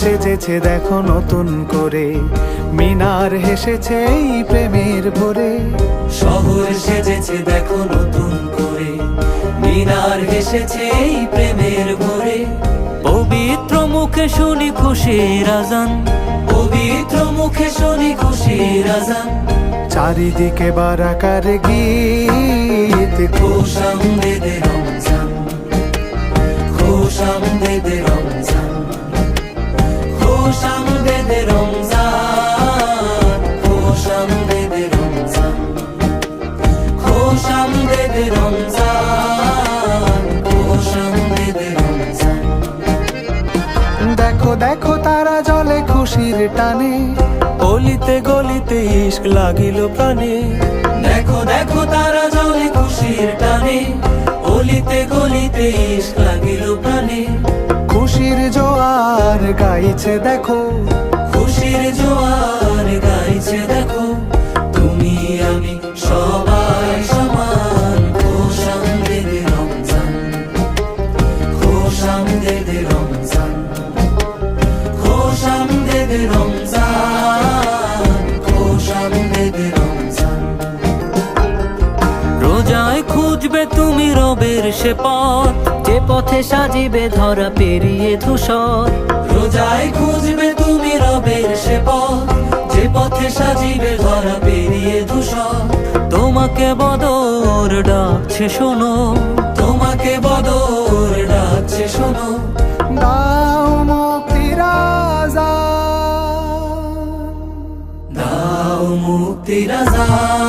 সেজেছে দেখো নতুন করে, মিনার হেসেছে এই প্রেমের ভোরে। শহর সেজেছে দেখো নতুন করে, মিনার হেসেছে এই প্রেমের ভোরে। পবিত্র মুখে শুনি খুশির আজান, পবিত্র মুখে শুনি খুশির আজান। চারিদিকে বারাকার গীত, খুশ আমদেদে রমজান, খুশ আমদেদে রমজান, খুশ আমদেদে রমজান, খুশ আমদেদে রমজান, খুশ আমদেদে রমজান, খুশ আমদেদে রমজান। দেখো দেখো তারা জলে খুশির টানে, অলিতে গলিতে ইশক লাগিল প্রাণে। দেখো দেখো তারা জলে খুশির টানে, অলিতে গলিতে ইশক লাগিল প্রাণে। খুশির জোয়ার গাইছে দেখো, খুশির জোয়ার গাইছে দেখো। তুমি আমি সবাই সমান, খুশ আমদেদে রমজান, খুশ আমদেদে রমজান, খুশ আমদেদে রমজান, খুশ আমদেদে রমজান। রোজায় খুঁজবে তুমি রবের সে পথ, যে পথে সাজিবে ধরা পেরিয়ে ধূসর। রোজায় খুঁজবে তুমি রবের সে পথ, যে পথে সাজিবে ধরা পেরিয়ে ধূসর। তোমাকে বদর ডাকছে শোনো, তোমাকে বদর ডাকছে শোনো। দাও মুক্তির আজান, দাও মুক্তির আজান,